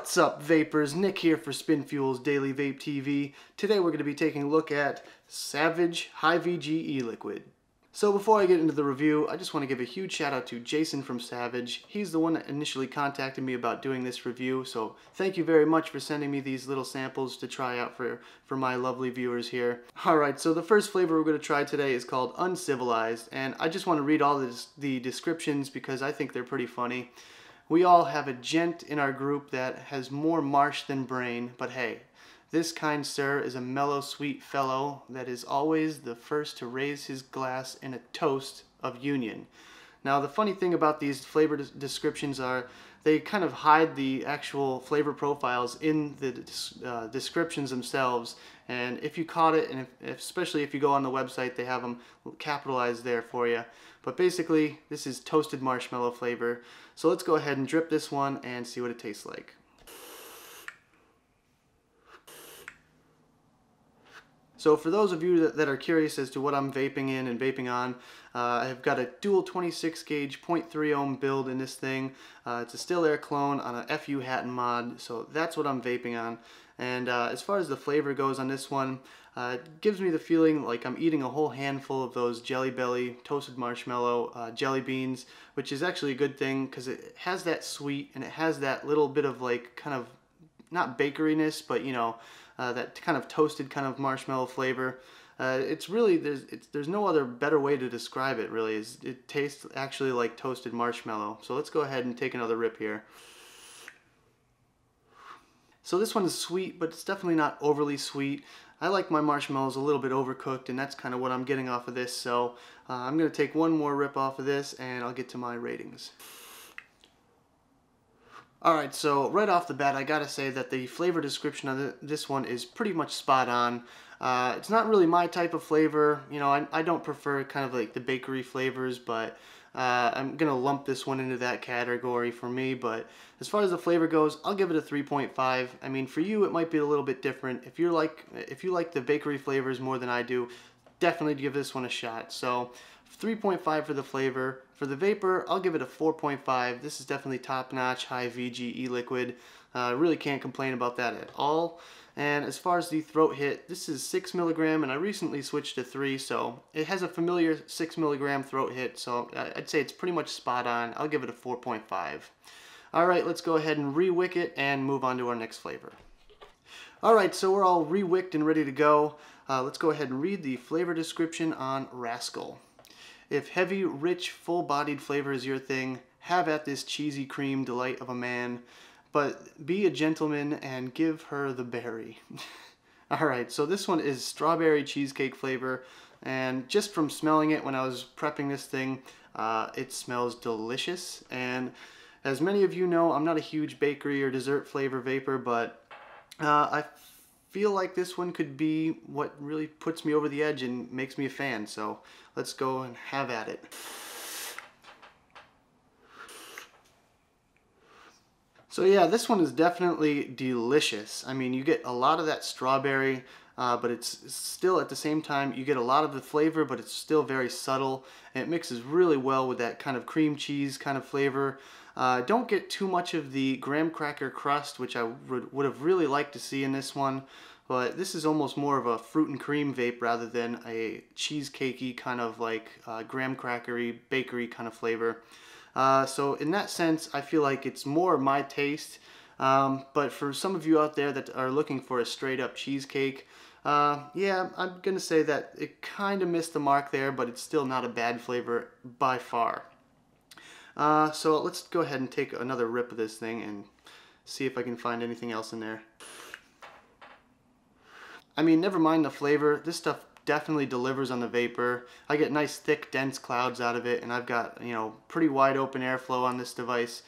What's up, vapors? Nick here for Spin Fuel's Daily Vape TV. Today we're going to be taking a look at Savage High VG e-liquid. So before I get into the review, I just want to give a huge shout out to Jason from Savage. He's the one that initially contacted me about doing this review, so thank you very much for sending me these little samples to try out for my lovely viewers here. Alright, so the first flavor we're going to try today is called Uncivilized, and I just want to read all the descriptions because I think they're pretty funny. We all have a gent in our group that has more marsh than brain, but hey, this kind sir is a mellow, sweet fellow that is always the first to raise his glass in a toast of union. Now, the funny thing about these flavor descriptions are they kind of hide the actual flavor profiles in the descriptions themselves, and if you caught it, and especially if you go on the website, they have them capitalized there for you. But basically, this is toasted marshmallow flavor. So let's go ahead and drip this one and see what it tastes like. So for those of you that are curious as to what I'm vaping in and vaping on, I've got a dual 26 gauge 0.3 ohm build in this thing. It's a still air clone on a FU Hatton mod, so that's what I'm vaping on. And as far as the flavor goes on this one, it gives me the feeling like I'm eating a whole handful of those Jelly Belly toasted marshmallow jelly beans, which is actually a good thing because it has that sweet and it has that little bit of like kind of, not bakeryness, but you know, that kind of toasted kind of marshmallow flavor. It's really, there's no other better way to describe it really. It tastes actually like toasted marshmallow. So let's go ahead and take another rip here. So this one is sweet, but it's definitely not overly sweet. I like my marshmallows a little bit overcooked, and that's kind of what I'm getting off of this. So I'm going to take one more rip off of this, and I'll get to my ratings. Alright, so right off the bat, I gotta say that the flavor description of this one is pretty much spot on. It's not really my type of flavor. You know, I don't prefer kind of like the bakery flavors, but I'm gonna lump this one into that category for me. But as far as the flavor goes, I'll give it a 3.5. I mean, for you, it might be a little bit different. If you like the bakery flavors more than I do, definitely give this one a shot. So 3.5 for the flavor. For the vapor, I'll give it a 4.5. This is definitely top-notch high VG e-liquid. Really can't complain about that at all. And as far as the throat hit, this is 6 milligram, and I recently switched to 3, so it has a familiar 6 milligram throat hit, so I'd say it's pretty much spot on. I'll give it a 4.5. Alright, let's go ahead and re-wick it and move on to our next flavor. Alright, so we're all re-wicked and ready to go. Let's go ahead and read the flavor description on Rascal. If heavy, rich, full-bodied flavor is your thing, have at this cheesy cream delight of a man, but be a gentleman and give her the berry. Alright, so this one is strawberry cheesecake flavor, and just from smelling it when I was prepping this thing, it smells delicious. And as many of you know, I'm not a huge bakery or dessert flavor vapor, but I feel like this one could be what really puts me over the edge and makes me a fan. So let's go and have at it. So yeah, this one is definitely delicious. I mean, you get a lot of that strawberry, but it's still at the same time, you get a lot of the flavor, but it's still very subtle, and it mixes really well with that kind of cream cheese kind of flavor. Don't get too much of the graham cracker crust, which I would have really liked to see in this one, but this is almost more of a fruit and cream vape rather than a cheesecakey kind of like graham crackery, bakery kind of flavor. So in that sense, I feel like it's more my taste, but for some of you out there that are looking for a straight up cheesecake, yeah, I'm gonna say that it kind of missed the mark there, but it's still not a bad flavor by far. So let's go ahead and take another rip of this thing and see if I can find anything else in there. I mean, never mind the flavor, this stuff definitely delivers on the vapor. I get nice thick dense clouds out of it, and I've got, you know, pretty wide open airflow on this device.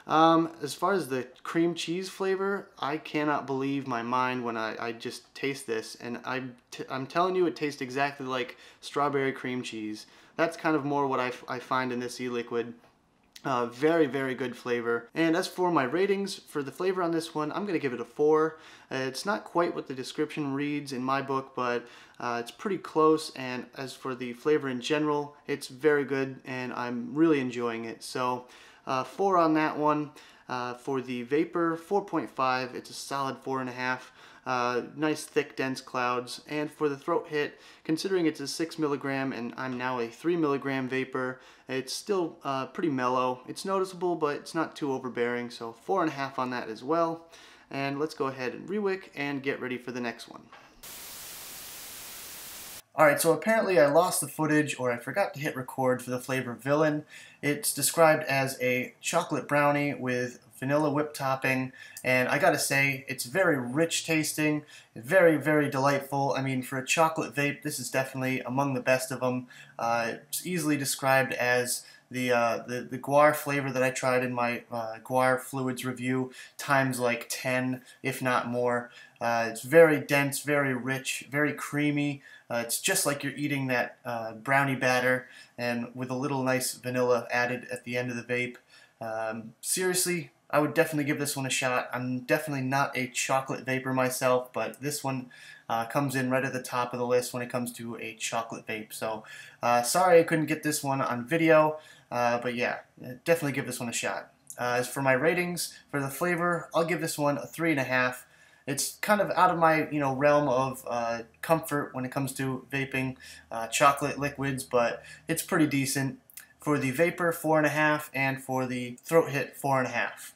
As far as the cream cheese flavor, I cannot believe my mind when I just taste this, and I'm telling you, it tastes exactly like strawberry cream cheese. That's kind of more what I find in this e-liquid. Very, very good flavor. And as for my ratings for the flavor on this one, I'm going to give it a 4. It's not quite what the description reads in my book, but it's pretty close. And as for the flavor in general, it's very good, and I'm really enjoying it. So 4 on that one. For the Vapor 4.5, it's a solid 4.5. Nice thick dense clouds. And for the throat hit, considering it's a 6 milligram and I'm now a 3 milligram vapor, it's still pretty mellow. It's noticeable, but it's not too overbearing, so 4.5 on that as well. And let's go ahead and rewick and get ready for the next one. Alright, so apparently I lost the footage, or I forgot to hit record for the flavor Villain. It's described as a chocolate brownie with vanilla whip topping, and I gotta say, it's very rich tasting, very, very delightful. I mean, for a chocolate vape, this is definitely among the best of them. It's easily described as the guar flavor that I tried in my guar fluids review times like 10, if not more. It's very dense, very rich, very creamy. It's just like you're eating that brownie batter, and with a little nice vanilla added at the end of the vape. Seriously, I would definitely give this one a shot. I'm definitely not a chocolate vapor myself, but this one comes in right at the top of the list when it comes to a chocolate vape. So sorry I couldn't get this one on video, but yeah, definitely give this one a shot. As for my ratings for the flavor, I'll give this one a 3.5. It's kind of out of my realm of comfort when it comes to vaping chocolate liquids, but it's pretty decent. For the Vapor, 4.5, and for the Throat Hit, 4.5.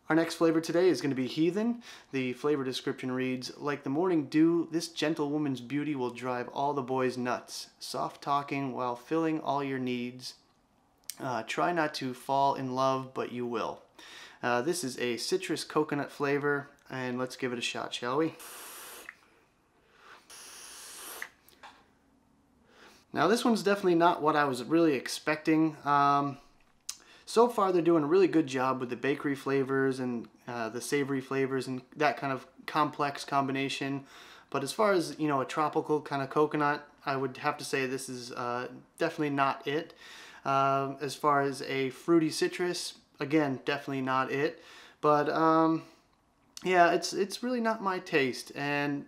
Our next flavor today is going to be Heathen. The flavor description reads, "Like the morning dew, this gentlewoman's beauty will drive all the boys nuts. Soft talking while filling all your needs. Try not to fall in love, but you will." This is a citrus coconut flavor, and let's give it a shot, shall we? Now this one's definitely not what I was really expecting. So far they're doing a really good job with the bakery flavors and the savory flavors and that kind of complex combination. But as far as a tropical kind of coconut, I would have to say this is definitely not it. As far as a fruity citrus, again, definitely not it. But yeah, it's really not my taste, and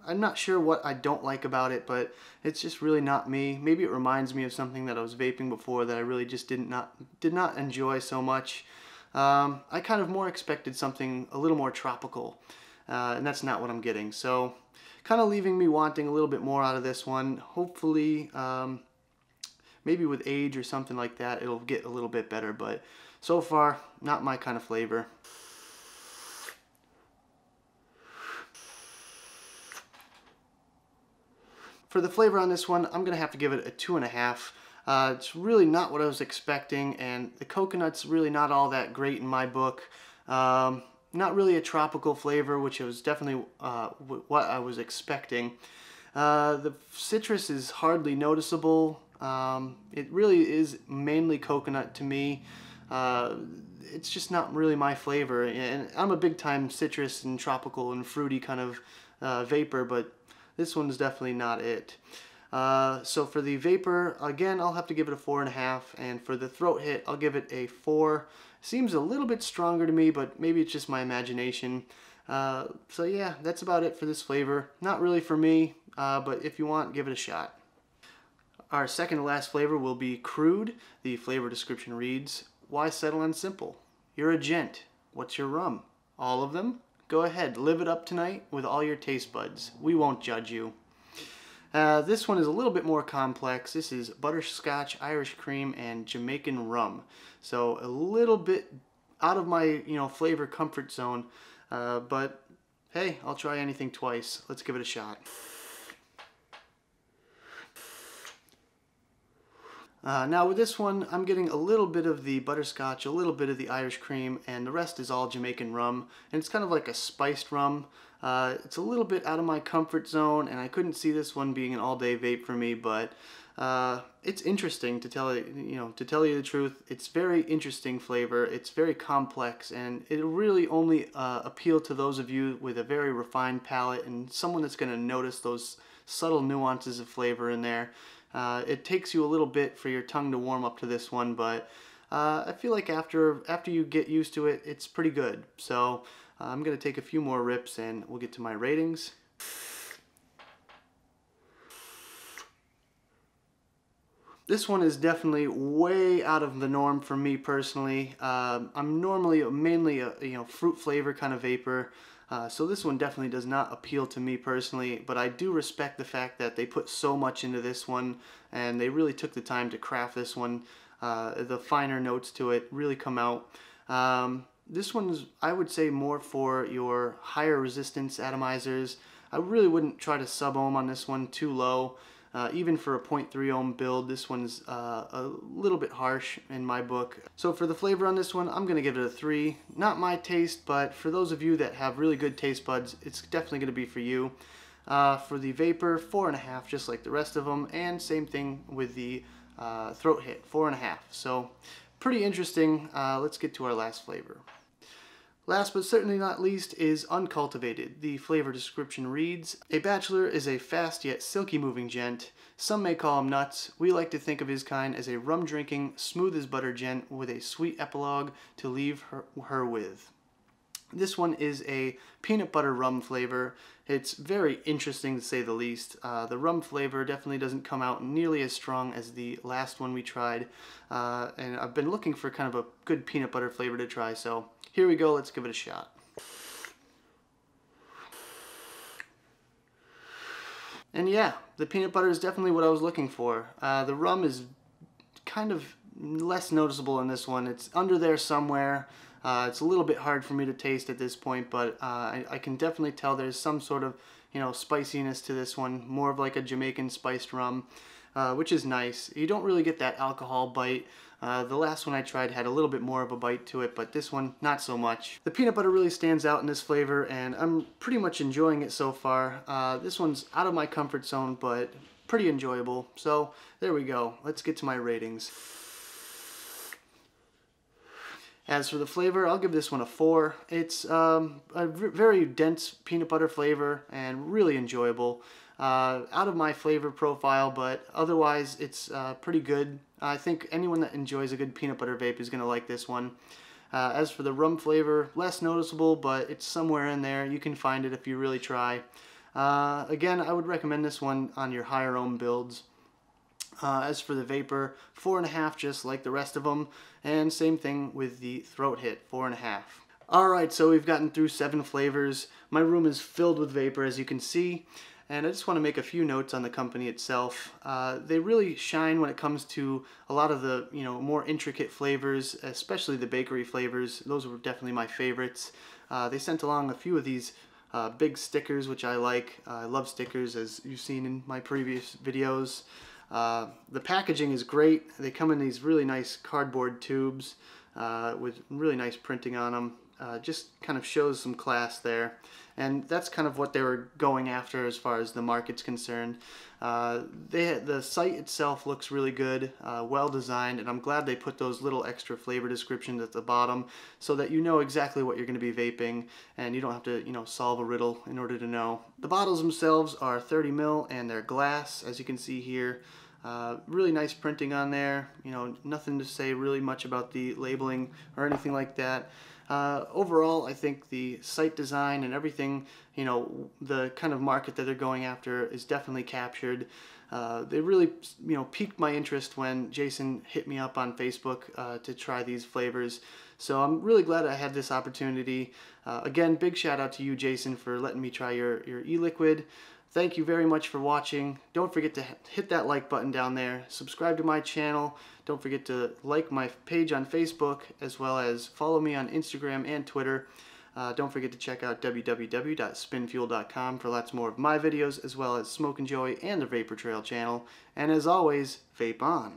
I'm not sure what I don't like about it, but it's just really not me. Maybe it reminds me of something that I was vaping before that I really just did not enjoy so much. I kind of more expected something a little more tropical, and that's not what I'm getting. So kind of leaving me wanting a little bit more out of this one. Hopefully, maybe with age or something like that, it'll get a little bit better, but so far, not my kind of flavor. For the flavor on this one, I'm going to have to give it a 2.5. It's really not what I was expecting, and the coconut's really not all that great in my book. Not really a tropical flavor, which was definitely what I was expecting. The citrus is hardly noticeable. It really is mainly coconut to me. It's just not really my flavor, and I'm a big time citrus and tropical and fruity kind of vapor, but this one's definitely not it. So for the Vapor, again, I'll have to give it a 4.5, and for the Throat Hit, I'll give it a 4. Seems a little bit stronger to me, but maybe it's just my imagination. So yeah, that's about it for this flavor. Not really for me, but if you want, give it a shot. Our second to last flavor will be Crude. The flavor description reads, "Why settle on simple? You're a gent. What's your rum? All of them? Go ahead, live it up tonight with all your taste buds. We won't judge you." This one is a little bit more complex. This is butterscotch, Irish cream, and Jamaican rum. So a little bit out of my flavor comfort zone, but hey, I'll try anything twice. Let's give it a shot. Now with this one, I'm getting a little bit of the butterscotch, a little bit of the Irish cream, and the rest is all Jamaican rum. And it's kind of like a spiced rum. It's a little bit out of my comfort zone, and I couldn't see this one being an all-day vape for me, but it's interesting to tell you the truth. It's very interesting flavor. It's very complex, and it really only appeal to those of you with a very refined palate and someone that's going to notice those subtle nuances of flavor in there. It takes you a little bit for your tongue to warm up to this one, but I feel like after you get used to it, it's pretty good. So I'm going to take a few more rips and we'll get to my ratings. This one is definitely way out of the norm for me personally. I'm normally mainly a fruit flavor kind of vapor, so this one definitely does not appeal to me personally. But I do respect the fact that they put so much into this one, and they really took the time to craft this one. The finer notes to it really come out. This one's, I would say, more for your higher resistance atomizers. I really wouldn't try to sub ohm on this one too low. Even for a 0.3 ohm build, this one's a little bit harsh in my book. So for the flavor on this one, I'm going to give it a 3. Not my taste, but for those of you that have really good taste buds, it's definitely going to be for you. For the vapor, 4.5, just like the rest of them, and same thing with the throat hit, 4.5. So pretty interesting. Let's get to our last flavor. Last but certainly not least is Uncultivated. The flavor description reads, "A bachelor is a fast yet silky moving gent. Some may call him nuts. We like to think of his kind as a rum drinking, smooth as butter gent with a sweet epilogue to leave her with." This one is a peanut butter rum flavor. It's very interesting to say the least. The rum flavor definitely doesn't come out nearly as strong as the last one we tried. And I've been looking for kind of a good peanut butter flavor to try, so here we go, let's give it a shot. And yeah, the peanut butter is definitely what I was looking for. The rum is kind of less noticeable in this one. It's under there somewhere. It's a little bit hard for me to taste at this point, but I can definitely tell there's some sort of, spiciness to this one, more of like a Jamaican spiced rum, which is nice. You don't really get that alcohol bite. The last one I tried had a little bit more of a bite to it, but this one, not so much. The peanut butter really stands out in this flavor, and I'm pretty much enjoying it so far. This one's out of my comfort zone, but pretty enjoyable. So there we go. Let's get to my ratings. As for the flavor, I'll give this one a 4. It's a very dense peanut butter flavor and really enjoyable. Out of my flavor profile, but otherwise it's pretty good. I think anyone that enjoys a good peanut butter vape is going to like this one. As for the rum flavor, less noticeable, but it's somewhere in there. You can find it if you really try. Again, I would recommend this one on your higher ohm builds. As for the vapor, 4.5 just like the rest of them, and same thing with the throat hit, 4.5. Alright, so we've gotten through 7 flavors. My room is filled with vapor, as you can see, and I just want to make a few notes on the company itself. They really shine when it comes to a lot of the more intricate flavors, especially the bakery flavors. Those were definitely my favorites. They sent along a few of these big stickers, which I like. I love stickers, as you've seen in my previous videos. The packaging is great. They come in these really nice cardboard tubes with really nice printing on them. Just kind of shows some class there. And that's kind of what they were going after as far as the market's concerned. The site itself looks really good, well designed, and I'm glad they put those little extra flavor descriptions at the bottom so that you know exactly what you're going to be vaping and you don't have to solve a riddle in order to know. The bottles themselves are 30 ml and they're glass, as you can see here. Really nice printing on there. Nothing to say really much about the labeling or anything like that. Overall, I think the site design and everything, the kind of market that they're going after is definitely captured. They really, piqued my interest when Jason hit me up on Facebook to try these flavors. So I'm really glad I had this opportunity. Again, big shout out to you, Jason, for letting me try your e-liquid. Thank you very much for watching. Don't forget to hit that like button down there. Subscribe to my channel. Don't forget to like my page on Facebook, as well as follow me on Instagram and Twitter. Don't forget to check out www.spinfuel.com for lots more of my videos, as well as Smoke and Joy and the Vapor Trail channel. And as always, vape on.